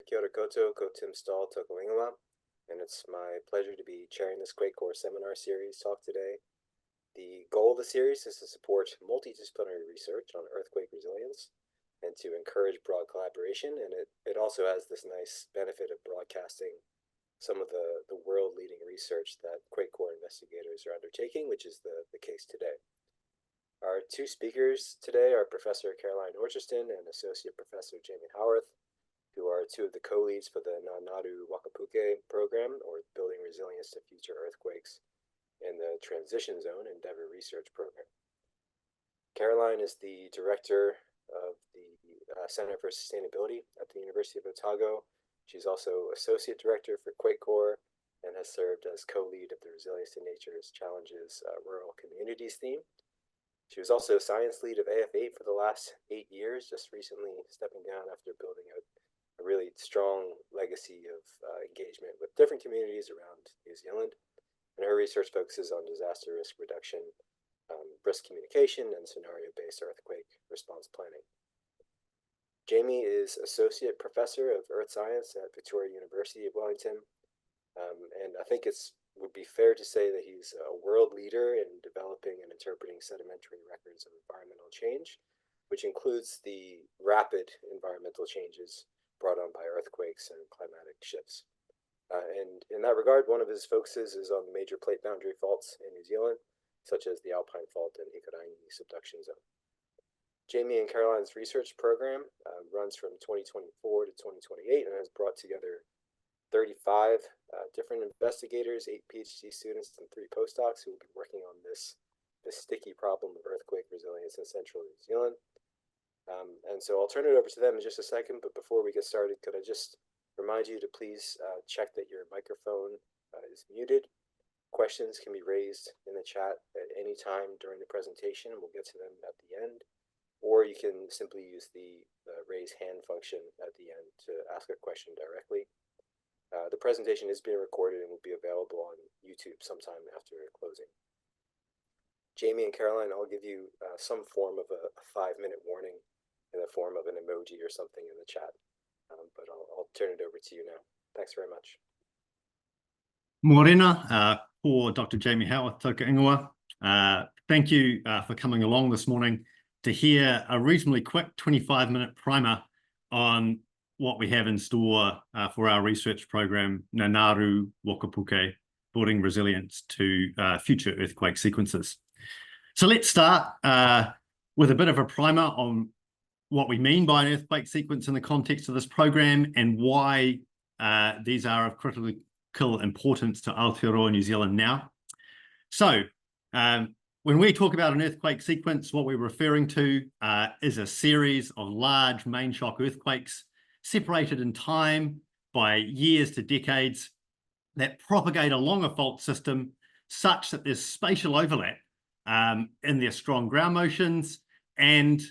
Kia ora koutou, ko Tim Stahl, toko ingoa, and it's my pleasure to be chairing this QuakeCoRE seminar series talk today. The goal of the series is to support multidisciplinary research on earthquake resilience and to encourage broad collaboration, and it also has this nice benefit of broadcasting some of the world-leading research that QuakeCoRE investigators are undertaking, which is the case today. Our two speakers today are Professor Caroline Orchiston and Associate Professor Jamie Howarth, who are two of the co-leads for the Ngā Ngaru Wakapuke program, or Building Resilience to Future Earthquakes, in the Transition Zone Endeavour Research Program. Caroline is the director of the Center for Sustainability at the University of Otago. She's also associate director for QuakeCoRE and has served as co-lead of the Resilience to Nature's Challenges Rural Communities theme. She was also science lead of AF8 for the last 8 years, just recently stepping down after building out a really strong legacy of engagement with different communities around New Zealand. And her research focuses on disaster risk reduction, risk communication, and scenario-based earthquake response planning. Jamie is Associate Professor of Earth Science at Victoria University of Wellington. And I think it would be fair to say that he's a world leader in developing and interpreting sedimentary records of environmental change, which includes the rapid environmental changes brought on by earthquakes and climatic shifts. And in that regard, one of his focuses is on major plate boundary faults in New Zealand, such as the Alpine Fault and Hikurangi subduction zone. Jamie and Caroline's research program runs from 2024 to 2028 and has brought together 35 different investigators, 8 PhD students, and 3 postdocs who will be working on this sticky problem of earthquake resilience in central New Zealand. And so I'll turn it over to them in just a second, but before we get started, could I just remind you to please check that your microphone is muted. Questions can be raised in the chat at any time during the presentation, and we'll get to them at the end. Or you can simply use the raise hand function at the end to ask a question directly. The presentation is being recorded and will be available on YouTube sometime after closing. Jamie and Caroline, I'll give you some form of a 5-minute warning in the form of an emoji or something in the chat. But I'll turn it over to you now. Thanks very much. Morena, for Dr. Jamie Howarth, toko ingoa. Thank you for coming along this morning to hear a reasonably quick 25-minute primer on what we have in store for our research program, Ngā Ngaru Wakapuke, Building Resilience to Future Earthquake Sequences. So let's start with a bit of a primer on what we mean by an earthquake sequence in the context of this program and why these are of critical importance to Aotearoa New Zealand now. So when we talk about an earthquake sequence, what we're referring to is a series of large main shock earthquakes separated in time by years to decades that propagate along a fault system such that there's spatial overlap in their strong ground motions and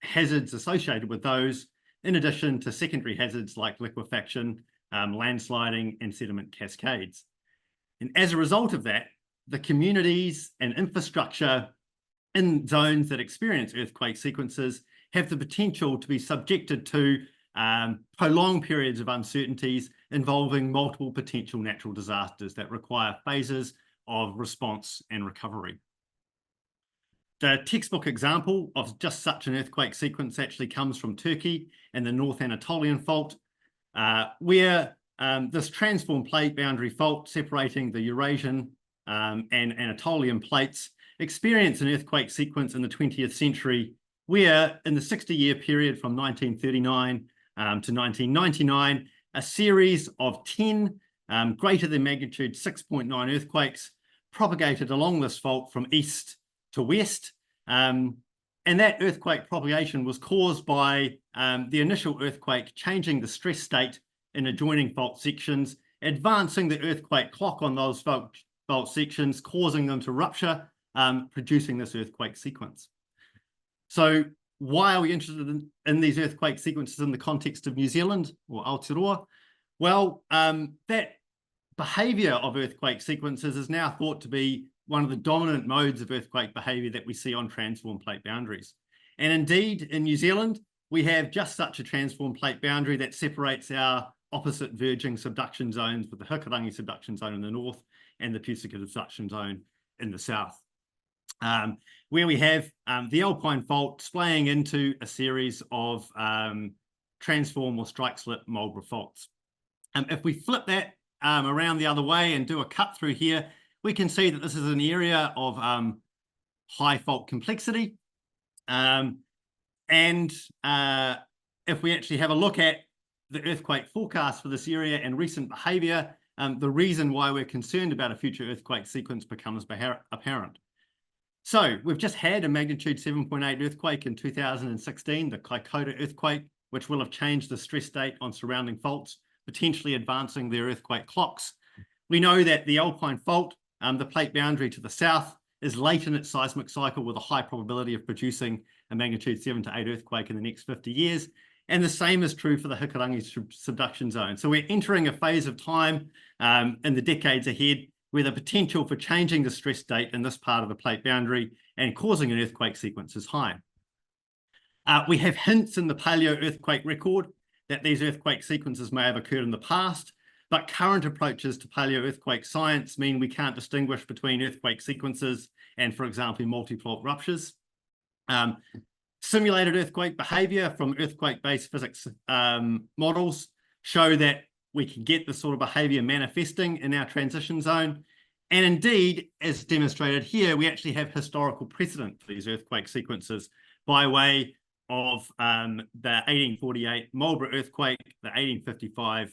hazards associated with those, in addition to secondary hazards like liquefaction, landsliding, and sediment cascades. And as a result of that, the communities and infrastructure in zones that experience earthquake sequences have the potential to be subjected to prolonged periods of uncertainties involving multiple potential natural disasters that require phases of response and recovery. The textbook example of just such an earthquake sequence actually comes from Turkey and the North Anatolian Fault, where this transform plate boundary fault separating the Eurasian and Anatolian plates experienced an earthquake sequence in the 20th century, where in the 60-year period from 1939 to 1999, a series of 10 greater than magnitude 6.9 earthquakes propagated along this fault from east to west. And that earthquake propagation was caused by the initial earthquake changing the stress state in adjoining fault sections, advancing the earthquake clock on those fault sections, causing them to rupture, producing this earthquake sequence. So why are we interested in these earthquake sequences in the context of New Zealand or Aotearoa? Well, that behaviour of earthquake sequences is now thought to be one of the dominant modes of earthquake behaviour that we see on transform plate boundaries. And indeed, in New Zealand, we have just such a transformed plate boundary that separates our opposite verging subduction zones, with the Hikurangi subduction zone in the north and the Pusaka subduction zone in the south. Where we have the Alpine fault splaying into a series of transform or strike slip Marlborough faults. If we flip that around the other way and do a cut through here, we can see that this is an area of high fault complexity. And if we actually have a look at the earthquake forecast for this area and recent behaviour, the reason why we're concerned about a future earthquake sequence becomes apparent. So we've just had a magnitude 7.8 earthquake in 2016, the Kaikoura earthquake, which will have changed the stress state on surrounding faults, potentially advancing their earthquake clocks. We know that the Alpine fault, the plate boundary to the south, is late in its seismic cycle with a high probability of producing a magnitude 7 to 8 earthquake in the next 50 years. And the same is true for the Hikurangi subduction zone. So we're entering a phase of time in the decades ahead where the potential for changing the stress state in this part of the plate boundary and causing an earthquake sequence is high. We have hints in the Paleo-earthquake record that these earthquake sequences may have occurred in the past, but current approaches to Paleo-earthquake science mean we can't distinguish between earthquake sequences and, for example, multi-fault ruptures. Simulated earthquake behaviour from earthquake-based physics models show that we can get this sort of behaviour manifesting in our transition zone. And indeed, as demonstrated here, we actually have historical precedent for these earthquake sequences by way of the 1848 Marlborough earthquake, the 1855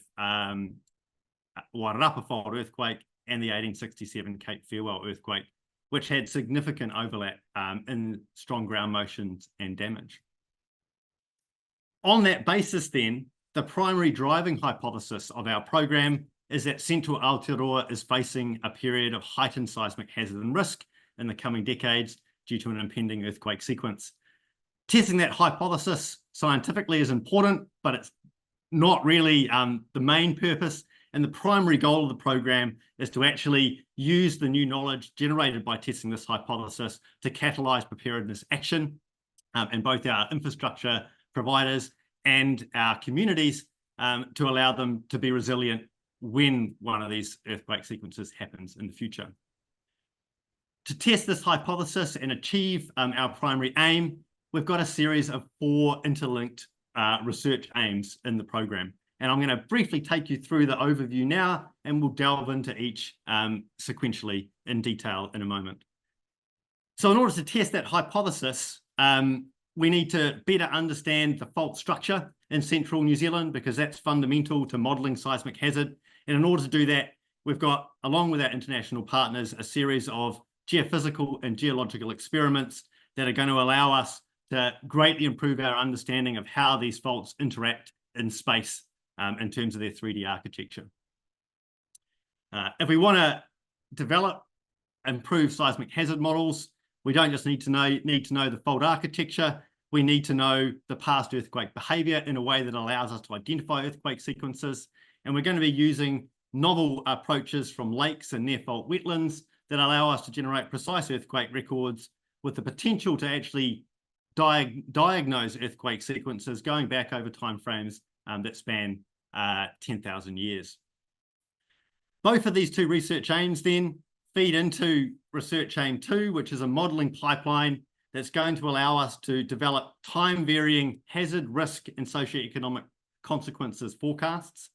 Wairarapa fault earthquake, and the 1867 Cape Farewell earthquake, which had significant overlap in strong ground motions and damage. On that basis then, the primary driving hypothesis of our program is that central Aotearoa is facing a period of heightened seismic hazard and risk in the coming decades due to an impending earthquake sequence. Testing that hypothesis scientifically is important, but it's not really the main purpose. And the primary goal of the program is to actually use the new knowledge generated by testing this hypothesis to catalyse preparedness action in both our infrastructure providers and our communities to allow them to be resilient when one of these earthquake sequences happens in the future. To test this hypothesis and achieve our primary aim, we've got a series of 4 interlinked research aims in the program. And I'm going to briefly take you through the overview now, and we'll delve into each sequentially in detail in a moment. So in order to test that hypothesis, we need to better understand the fault structure in central New Zealand, because that's fundamental to modelling seismic hazard. And in order to do that, we've got, along with our international partners, a series of geophysical and geological experiments that are going to allow us to greatly improve our understanding of how these faults interact in space in terms of their 3D architecture. If we want to develop improved seismic hazard models, we don't just need to know the fault architecture, we need to know the past earthquake behaviour in a way that allows us to identify earthquake sequences. And we're going to be using novel approaches from lakes and near fault wetlands that allow us to generate precise earthquake records with the potential to actually diagnose earthquake sequences going back over timeframes that span 10,000 years. Both of these 2 research aims then feed into research aim 2, which is a modelling pipeline that's going to allow us to develop time-varying hazard, risk, and socioeconomic consequences forecasts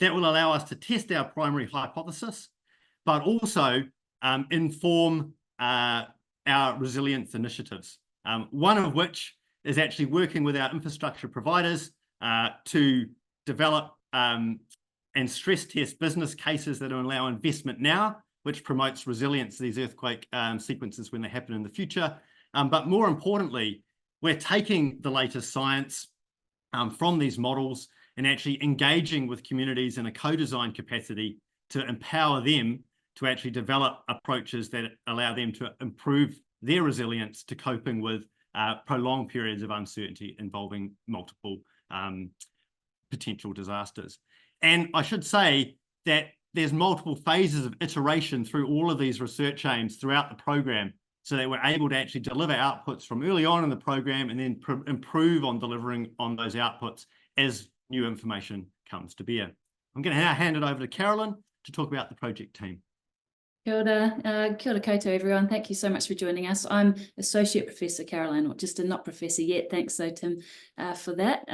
that will allow us to test our primary hypothesis, but also inform our resilience initiatives. One of which is actually working with our infrastructure providers to develop and stress test business cases that will allow investment now, which promotes resilience to these earthquake sequences when they happen in the future. But more importantly, we're taking the latest science from these models and actually engaging with communities in a co-design capacity to empower them to actually develop approaches that allow them to improve their resilience to coping with prolonged periods of uncertainty involving multiple potential disasters. And I should say that there's multiple phases of iteration through all of these research aims throughout the program. so that we're able to actually deliver outputs from early on in the program and then improve on delivering on those outputs as new information comes to bear. I'm going to now hand it over to Carolyn to talk about the project team. Kia ora koutou everyone. Thank you so much for joining us. I'm Associate Professor Caroline, or just a not professor yet. Thanks though, Tim, for that.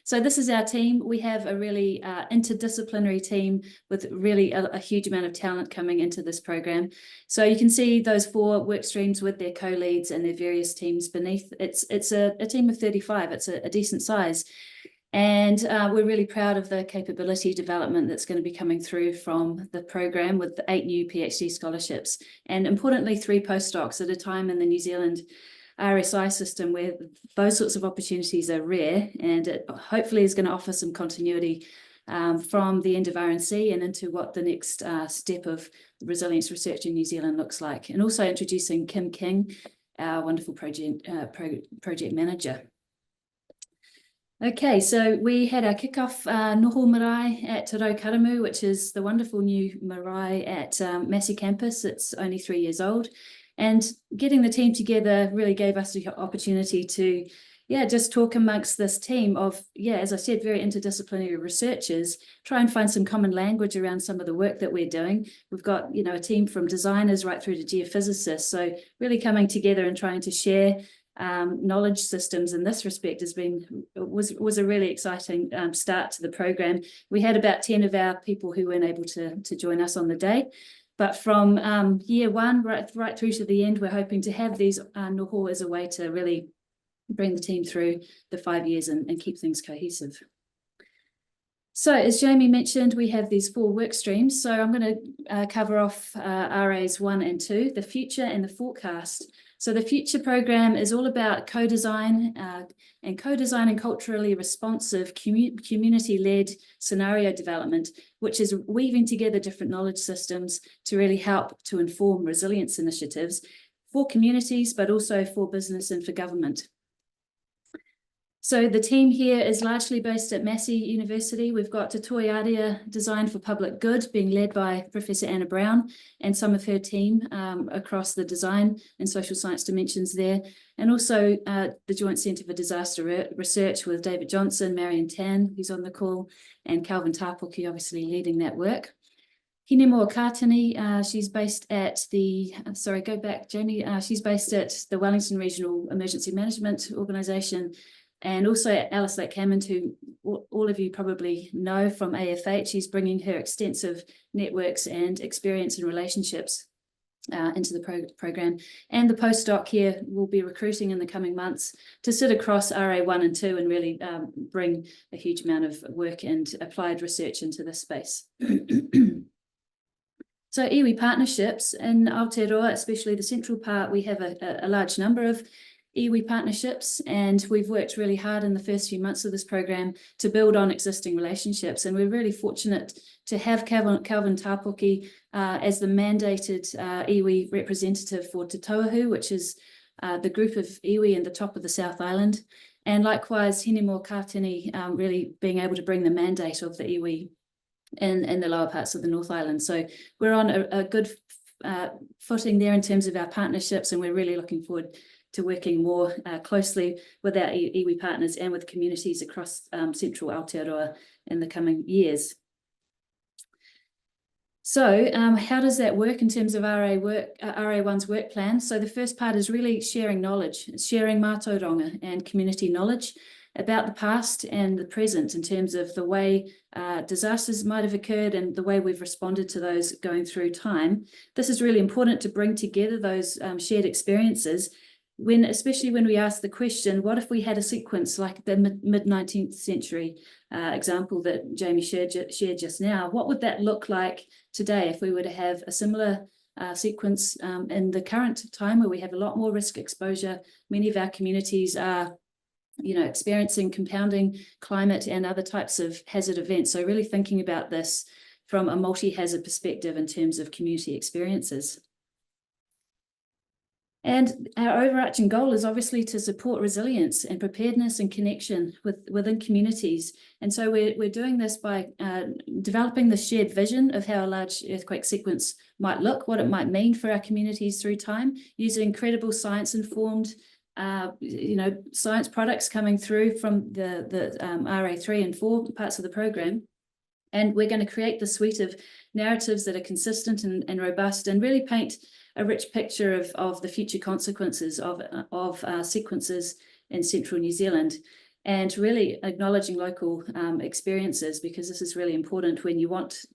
So this is our team. We have a really interdisciplinary team with really a huge amount of talent coming into this program. So you can see those 4 work streams with their co-leads and their various teams beneath. It's a team of 35. It's a decent size. And we're really proud of the capability development that's going to be coming through from the program with 8 new PhD scholarships, and importantly 3 postdocs at a time in the New Zealand RSI system where those sorts of opportunities are rare, and it hopefully is going to offer some continuity from the end of R&C and into what the next step of resilience research in New Zealand looks like. And also introducing Kim King, our wonderful project manager. Okay, so we had our kickoff noho marae at Te Raukaramu, which is the wonderful new marae at Massey campus. It's only 3 years old. And getting the team together really gave us the opportunity to, just talk amongst this team of, as I said, very interdisciplinary researchers, try and find some common language around some of the work that we're doing. We've got, a team from designers right through to geophysicists. So really coming together and trying to share knowledge systems in this respect was a really exciting start to the program. We had about 10 of our people who weren't able to join us on the day, but from year 1 right through to the end, we're hoping to have these noho as a way to really bring the team through the 5 years and keep things cohesive. So as Jamie mentioned, we have these 4 work streams. So I'm going to cover off RAs 1 and 2, the future and the forecast. So the future program is all about co-design and culturally responsive community-led scenario development, which is weaving together different knowledge systems to really help to inform resilience initiatives for communities, but also for business and for government. So the team here is largely based at Massey University. We've got Te Toi Design for Public Good being led by Professor Anna Brown and some of her team across the design and social science dimensions there. And also the Joint Centre for Disaster Research with David Johnson, Marion Tan, who's on the call, and Calvin Tapuki obviously leading that work. Hinemoa Kātini, she's based at the, sorry, go back, Jamie. She's based at the Wellington Regional Emergency Management Organisation. And also Alice Lake Hammond, who all of you probably know from AFH. She's bringing her extensive networks and experience and relationships into the program. And the postdoc here will be recruiting in the coming months to sit across RA 1 and 2 and really bring a huge amount of work and applied research into this space. So iwi partnerships in Aotearoa, especially the central part, we have a large number of iwi partnerships, and we've worked really hard in the first few months of this program to build on existing relationships. And we're really fortunate to have Calvin Tapuki as the mandated iwi representative for Te Tauahu, which is the group of iwi in the top of the South Island. And likewise, Hinemoa Kātini really being able to bring the mandate of the iwi in the lower parts of the North Island. So we're on a good footing there in terms of our partnerships, and we're really looking forward to working more closely with our iwi partners and with communities across central Aotearoa in the coming years. So how does that work in terms of RA1's work plan? So the first part is really sharing knowledge, sharing mātauranga and community knowledge about the past and the present in terms of the way disasters might have occurred and the way we've responded to those going through time. This is really important to bring together those shared experiences, especially when we ask the question, what if we had a sequence like the mid-19th century example that Jamie shared just now? What would that look like today if we were to have a similar sequence in the current time where we have a lot more risk exposure? Many of our communities are experiencing compounding climate and other types of hazard events. So really thinking about this from a multi-hazard perspective in terms of community experiences. And our overarching goal is obviously to support resilience and preparedness and connection within communities. And so we're doing this by developing the shared vision of how a large earthquake sequence might look, what it might mean for our communities through time, using credible science-informed science products coming through from the RA3 and 4 parts of the program. And we're going to create the suite of narratives that are consistent and robust and really paint a rich picture of the future consequences of sequences in central New Zealand, and really acknowledging local experiences, because this is really important when you want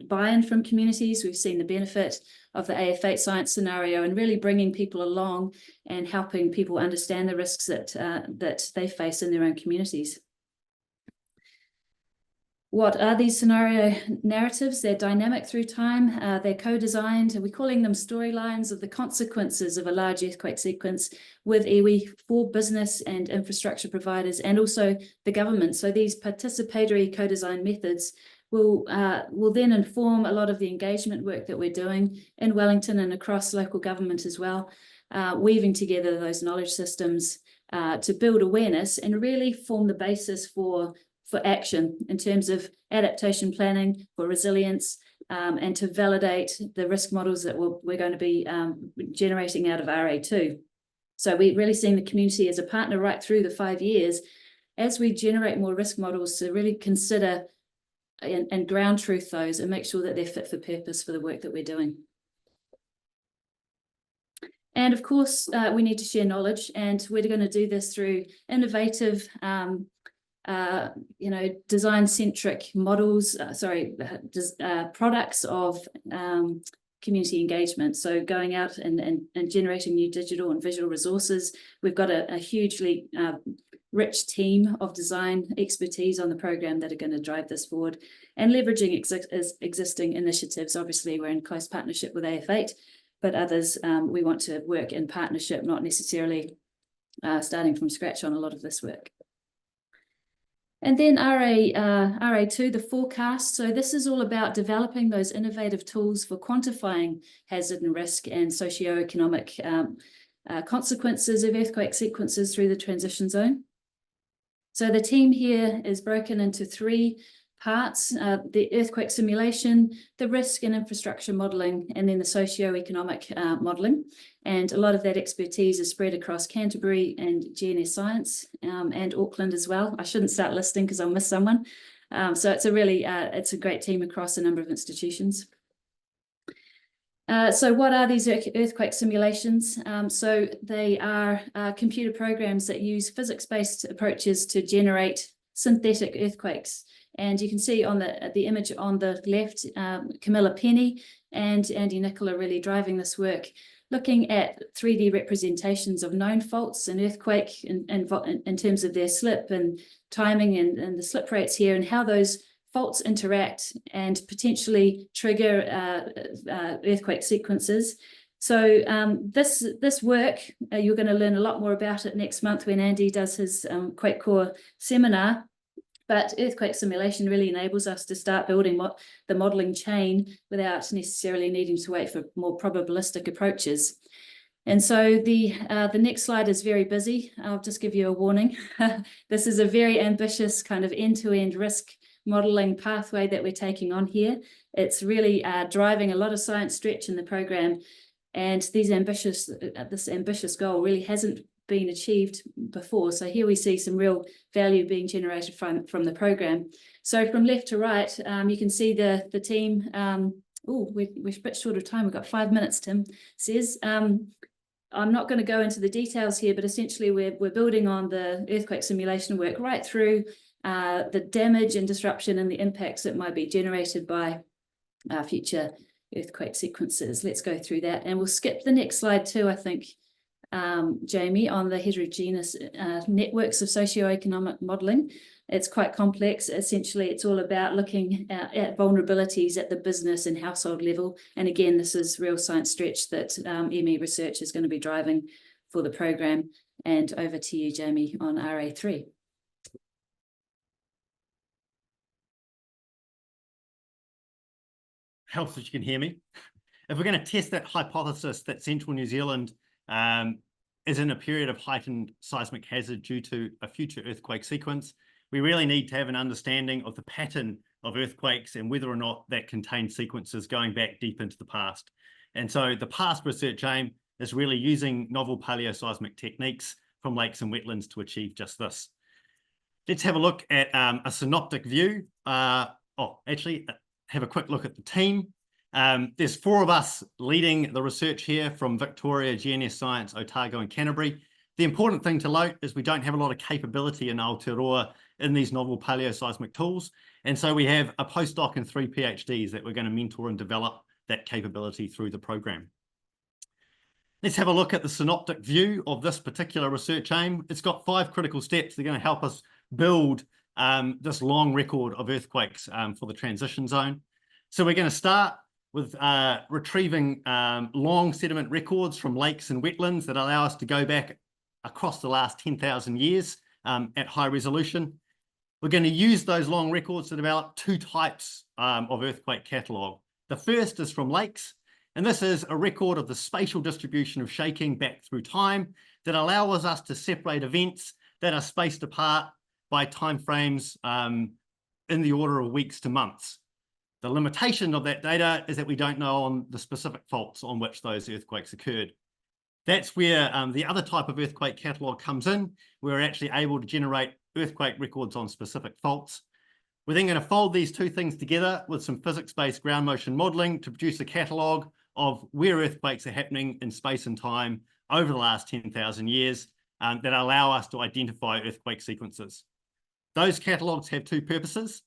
buy-in from communities. We've seen the benefit of the AF8 science scenario and really bringing people along and helping people understand the risks that they face in their own communities. What are these scenario narratives? They're dynamic through time. They're co-designed. We're calling them storylines of the consequences of a large earthquake sequence with iwi for business and infrastructure providers and also the government. So these participatory co-design methods will then inform a lot of the engagement work that we're doing in Wellington and across local government as well, weaving together those knowledge systems to build awareness and really form the basis for action in terms of adaptation planning, for resilience, and to validate the risk models that we're going to be generating out of RA2. So we're really seeing the community as a partner right through the 5 years as we generate more risk models to really consider and ground truth those and make sure that they're fit for purpose for the work that we're doing. And of course, we need to share knowledge, and we're going to do this through innovative design-centric models, products of community engagement. So going out and generating new digital and visual resources. We've got a hugely rich team of design expertise on the program that are going to drive this forward, and leveraging existing initiatives. Obviously, we're in close partnership with AF8, but others we want to work in partnership, not necessarily starting from scratch on a lot of this work. And then RA2, the forecast. So this is all about developing those innovative tools for quantifying hazard and risk and socioeconomic consequences of earthquake sequences through the transition zone. So the team here is broken into 3 parts: the earthquake simulation, the risk and infrastructure modelling, and then the socioeconomic modelling. And a lot of that expertise is spread across Canterbury and GNS Science and Auckland as well. I shouldn't start listing because I'll miss someone. So it's a great team across a number of institutions. So what are these earthquake simulations? So they are computer programs that use physics-based approaches to generate synthetic earthquakes. And you can see on the image on the left, Camilla Penny and Andy Nicola really driving this work, looking at 3D representations of known faults in earthquake in terms of their slip and timing and the slip rates here, and how those faults interact and potentially trigger earthquake sequences. So this work, you're going to learn a lot more about it next month when Andy does his QuakeCoRE seminar. But earthquake simulation really enables us to start building the modelling chain without necessarily needing to wait for more probabilistic approaches. And so the next slide is very busy. I'll just give you a warning. This is a very ambitious kind of end-to-end risk modelling pathway that we're taking on here. It's really driving a lot of science stretch in the program, and this ambitious goal really hasn't been achieved before. So here we see some real value being generated from the program. So from left to right, you can see the team. We're a bit short of time. We've got 5 minutes, Tim says. I'm not going to go into the details here, but essentially we're building on the earthquake simulation work right through the damage and disruption and the impacts that might be generated by future earthquake sequences. Let's go through that, and we'll skip the next slide too, I think, Jamie, on the heterogeneous networks of socioeconomic modelling. It's quite complex. Essentially, it's all about looking at vulnerabilities at the business and household level. And again, this is real science stretch that ME Research is going to be driving for the program. And over to you, Jamie, on RA3. Helps that you can hear me. If we're going to test that hypothesis that central New Zealand is in a period of heightened seismic hazard due to a future earthquake sequence. We really need to have an understanding of the pattern of earthquakes and whether or not that contains sequences going back deep into the past. And so the past research aim is really using novel paleoseismic techniques from lakes and wetlands to achieve just this. Let's have a look at a synoptic view. Have a quick look at the team. There's 4 of us leading the research here from Victoria, GNS Science, Otago and Canterbury. The important thing to note is we don't have a lot of capability in Aotearoa in these novel paleoseismic tools. And so we have a postdoc and 3 PhDs that we're going to mentor and develop that capability through the program. Let's have a look at the synoptic view of this particular research aim. It's got 5 critical steps that are going to help us build this long record of earthquakes for the transition zone. So we're going to start with retrieving long sediment records from lakes and wetlands that allow us to go back across the last 10,000 years at high resolution. We're going to use those long records to develop 2 types of earthquake catalogue. The first is from lakes, and this is a record of the spatial distribution of shaking back through time that allows us to separate events that are spaced apart by timeframes in the order of weeks to months. The limitation of that data is that we don't know on the specific faults on which those earthquakes occurred. That's where the other type of earthquake catalogue comes in. We're actually able to generate earthquake records on specific faults. We're then going to fold these 2 things together with some physics-based ground motion modelling to produce a catalogue of where earthquakes are happening in space and time over the last 10,000 years that allow us to identify earthquake sequences. Those catalogues have 2 purposes.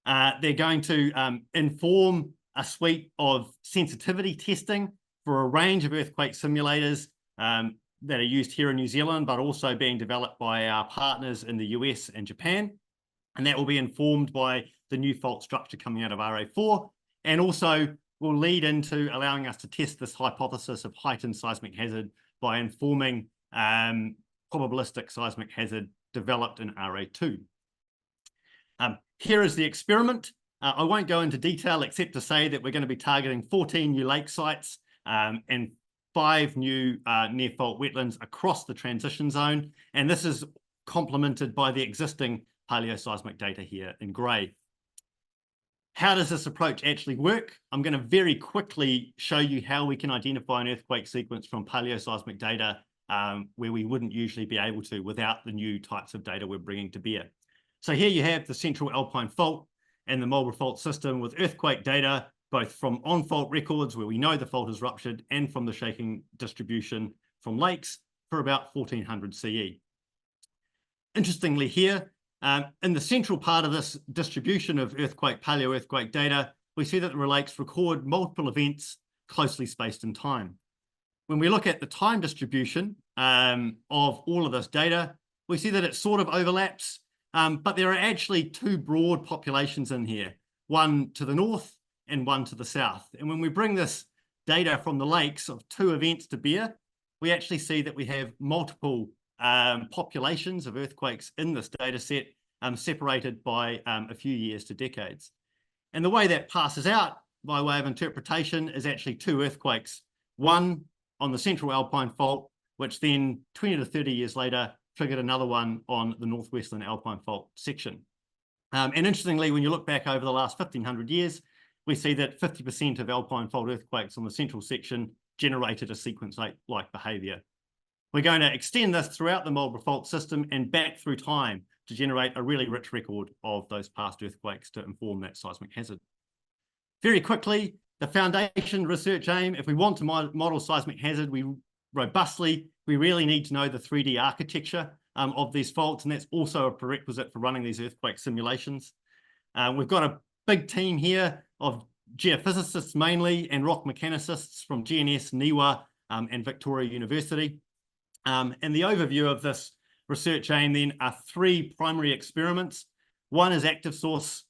They're going to inform a suite of sensitivity testing for a range of earthquake simulators that are used here in New Zealand, but also being developed by our partners in the US and Japan. And that will be informed by the new fault structure coming out of RA4, and also will lead into allowing us to test this hypothesis of heightened seismic hazard by informing probabilistic seismic hazard developed in RA2. Here is the experiment. I won't go into detail except to say that we're going to be targeting 14 new lake sites and 5 new near fault wetlands across the transition zone. And this is complemented by the existing paleoseismic data here in grey. How does this approach actually work? I'm going to very quickly show you how we can identify an earthquake sequence from paleoseismic data where we wouldn't usually be able to without the new types of data we're bringing to bear. So here you have the central alpine fault and the Marlborough fault system with earthquake data, both from on-fault records where we know the fault is ruptured and from the shaking distribution from lakes for about 1400 CE. Interestingly here, in the central part of this distribution of paleo-earthquake data, we see that the lakes record multiple events closely spaced in time. When we look at the time distribution of all of this data, we see that it sort of overlaps, but there are actually 2 broad populations in here, one to the north and one to the south. And when we bring this data from the lakes of 2 events to bear, we actually see that we have multiple populations of earthquakes in this data set separated by a few years to decades. And the way that passes out by way of interpretation is actually 2 earthquakes, one on the central alpine fault, which then 20 to 30 years later triggered another one on the northwestern alpine fault section. And interestingly, when you look back over the last 1500 years, we see that 50% of alpine fault earthquakes on the central section generated a sequence-like behaviour. We're going to extend this throughout the Marlborough fault system and back through time to generate a really rich record of those past earthquakes to inform that seismic hazard. Very quickly, the foundation research aim, if we want to model seismic hazard robustly, we really need to know the 3D architecture of these faults, and that's also a prerequisite for running these earthquake simulations. We've got a big team here of geophysicists mainly and rock mechanicists from GNS, NIWA and Victoria University. And the overview of this research aim then are 3 primary experiments. One is active source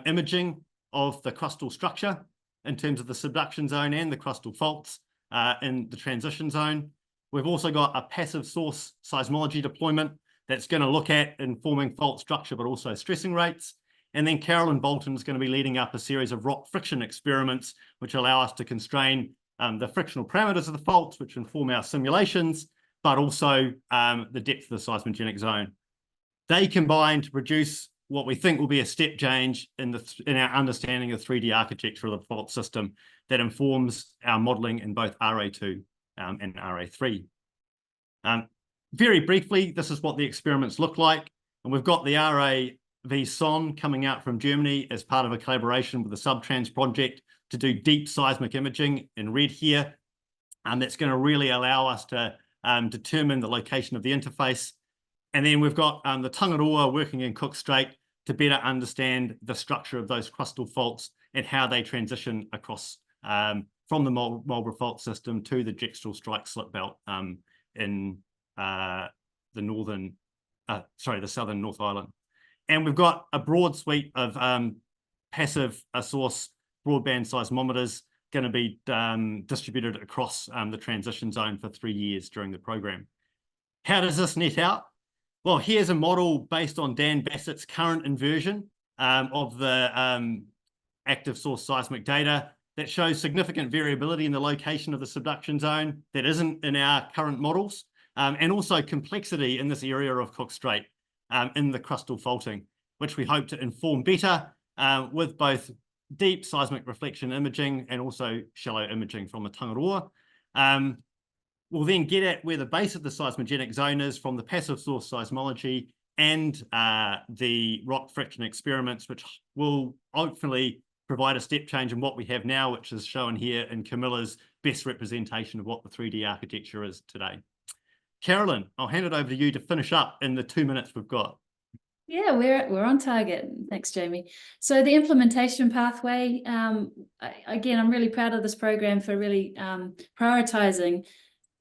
imaging of the crustal structure in terms of the subduction zone and the crustal faults in the transition zone. We've also got a passive source seismology deployment that's going to look at informing fault structure, but also stressing rates. And then Carolyn Bolton is going to be leading up a series of rock friction experiments, which allow us to constrain the frictional parameters of the faults, which inform our simulations, but also the depth of the seismogenic zone. They combine to produce what we think will be a step change in our understanding of 3D architecture of the fault system that informs our modelling in both RA2 and RA3. Very briefly, this is what the experiments look like. And we've got the RAV SON coming out from Germany as part of a collaboration with the Subtrans project to do deep seismic imaging in red here. That's going to really allow us to determine the location of the interface. And then we've got the Tangaroa working in Cook Strait to better understand the structure of those crustal faults and how they transition across from the Marlborough fault system to the Jextral strike slip belt in the southern North Island. And we've got a broad suite of passive source broadband seismometers going to be distributed across the transition zone for 3 years during the program. How does this net out? Well, here's a model based on Dan Bassett's current inversion of the active source seismic data that shows significant variability in the location of the subduction zone that isn't in our current models, and also complexity in this area of Cook Strait in the crustal faulting, which we hope to inform better with both deep seismic reflection imaging and also shallow imaging from the Tangaroa. We'll then get at where the base of the seismogenic zone is from the passive source seismology and the rock friction experiments, which will hopefully provide a step change in what we have now, which is shown here in Camilla's best representation of what the 3D architecture is today. Carolyn, I'll hand it over to you to finish up in the 2 minutes we've got. Yeah, we're on target. Thanks, Jamie. So the implementation pathway, again, I'm really proud of this program for really prioritising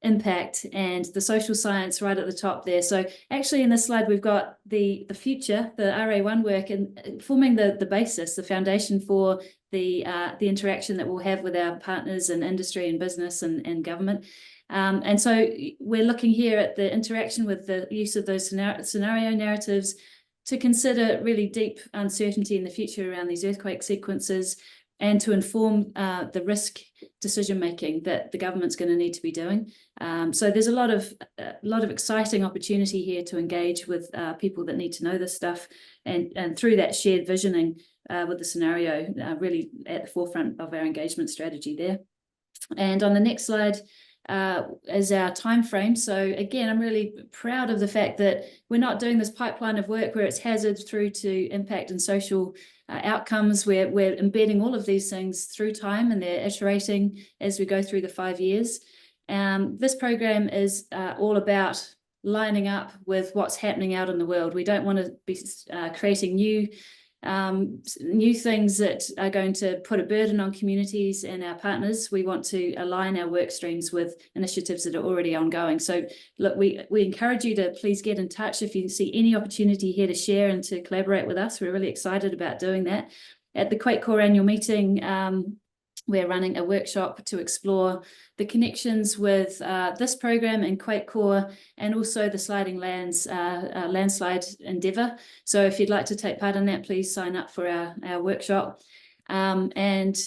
impact and the social science right at the top there. So actually in this slide, we've got the future, the RA1 work, and forming the basis, the foundation for the interaction that we'll have with our partners in industry and business and government. And so we're looking here at the interaction with the use of those scenario narratives to consider really deep uncertainty in the future around these earthquake sequences and to inform the risk decision-making that the government's going to need to be doing. So there's a lot of exciting opportunity here to engage with people that need to know this stuff, and through that shared visioning with the scenario really at the forefront of our engagement strategy there. And on the next slide is our time frame. So again, I'm really proud of the fact that we're not doing this pipeline of work where it's hazard through to impact and social outcomes. We're embedding all of these things through time, and they're iterating as we go through the 5 years. This program is all about lining up with what's happening out in the world. We don't want to be creating new things that are going to put a burden on communities and our partners. We want to align our work streams with initiatives that are already ongoing. So look, we encourage you to please get in touch if you see any opportunity here to share and to collaborate with us. We're really excited about doing that. At the QuakeCoRE annual meeting, we're running a workshop to explore the connections with this program and QuakeCoRE, and also the sliding lands landslide endeavour. So if you'd like to take part in that, please sign up for our workshop. And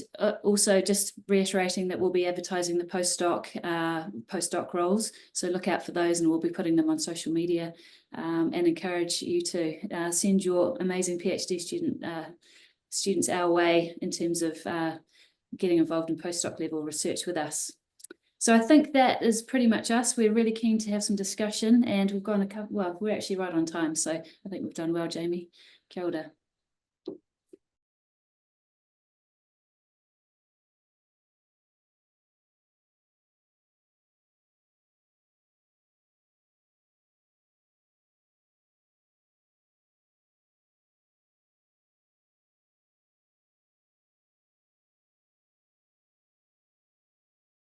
also just reiterating that we'll be advertising the postdoc roles. So look out for those, and we'll be putting them on social media, and encourage you to send your amazing PhD students our way in terms of getting involved in postdoc level research with us. So I think that is pretty much us. We're really keen to have some discussion, and we've gone well, we're actually right on time. So I think we've done well, Jamie. Kia ora.